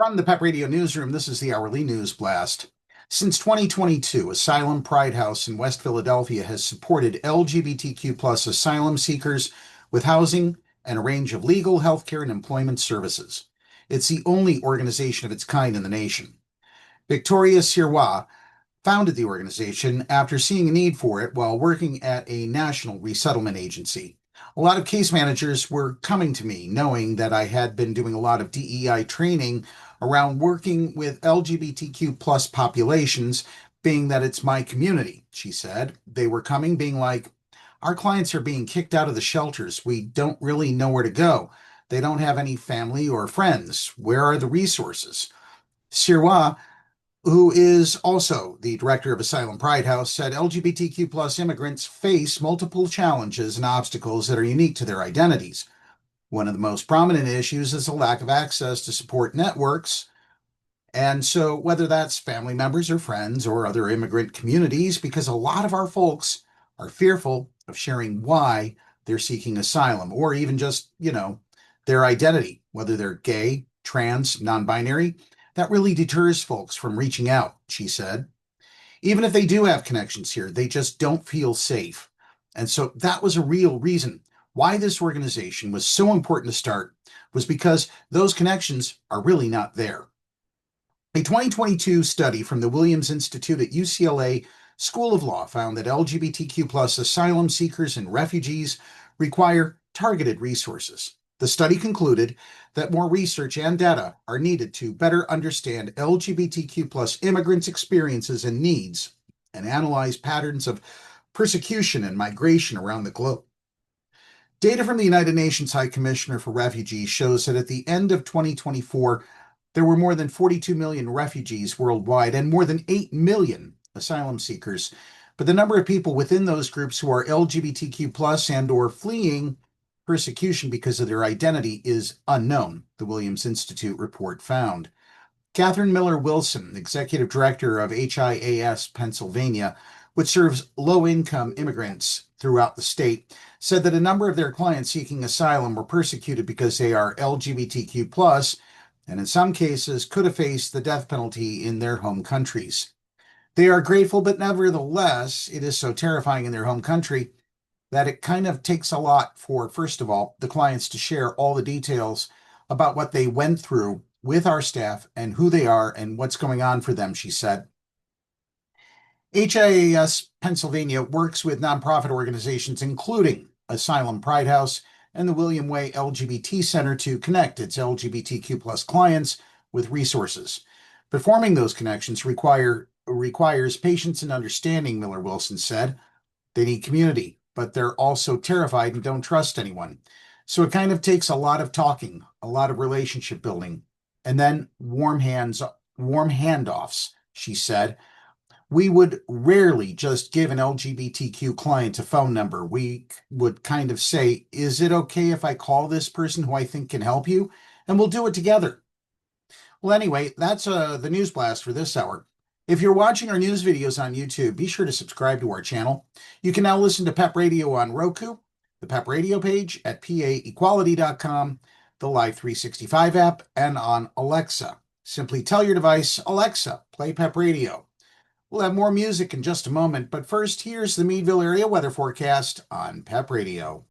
From the PEP Radio Newsroom, this is the Hourly News Blast. Since 2022, Asylum Pride House in West Philadelphia has supported LGBTQ plus asylum seekers with housing and a range of legal, healthcare, and employment services. It's the only organization of its kind in the nation. Victoria Sirois founded the organization after seeing a need for it while working at a national resettlement agency. A lot of case managers were coming to me knowing that I had been doing a lot of DEI training around working with LGBTQ plus populations, being that it's my community, she said. They were coming being like, our clients are being kicked out of the shelters. We don't really know where to go. They don't have any family or friends. Where are the resources? Sirois, who is also the director of Asylum Pride House, said LGBTQ plus immigrants face multiple challenges and obstacles that are unique to their identities. One of the most prominent issues is a lack of access to support networks. And so whether that's family members or friends or other immigrant communities, because a lot of our folks are fearful of sharing why they're seeking asylum or even just, their identity, whether they're gay, trans, non-binary. That really deters folks from reaching out, she said. Even if they do have connections here, they just don't feel safe. And so that was a real reason why this organization was so important to start, was because those connections are really not there. A 2022 study from the Williams Institute at UCLA School of Law found that LGBTQ plus asylum seekers and refugees require targeted resources. The study concluded that more research and data are needed to better understand LGBTQ plus immigrants' experiences and needs and analyze patterns of persecution and migration around the globe. Data from the United Nations High Commissioner for Refugees shows that at the end of 2024, there were more than 42 million refugees worldwide and more than 8 million asylum seekers. But the number of people within those groups who are LGBTQ plus and or fleeing persecution because of their identity is unknown, the Williams Institute report found. Catherine Miller Wilson, executive director of HIAS Pennsylvania, which serves low-income immigrants throughout the state, said that a number of their clients seeking asylum were persecuted because they are LGBTQ plus, and in some cases could have faced the death penalty in their home countries. They are grateful, but nevertheless, it is so terrifying in their home country that it kind of takes a lot for, first of all, the clients to share all the details about what they went through with our staff and who they are and what's going on for them, she said. HIAS Pennsylvania works with nonprofit organizations, including Asylum Pride House and the William Way LGBT Center, to connect its LGBTQ plus clients with resources. But forming those connections requires patience and understanding, Miller Wilson said. They need community, but they're also terrified and don't trust anyone. So it kind of takes a lot of talking, a lot of relationship building, and then warm handoffs, she said. We would rarely just give an LGBTQ client a phone number. We would kind of say, is it okay if I call this person who I think can help you? And we'll do it together. Well, anyway, that's the news blast for this hour. If you're watching our news videos on YouTube, be sure to subscribe to our channel. You can now listen to PEP Radio on Roku, the PEP Radio page at paequality.com, the Live 365 app, and on Alexa. Simply tell your device, Alexa, play PEP Radio. We'll have more music in just a moment, but first, here's the Meadville area weather forecast on PEP Radio.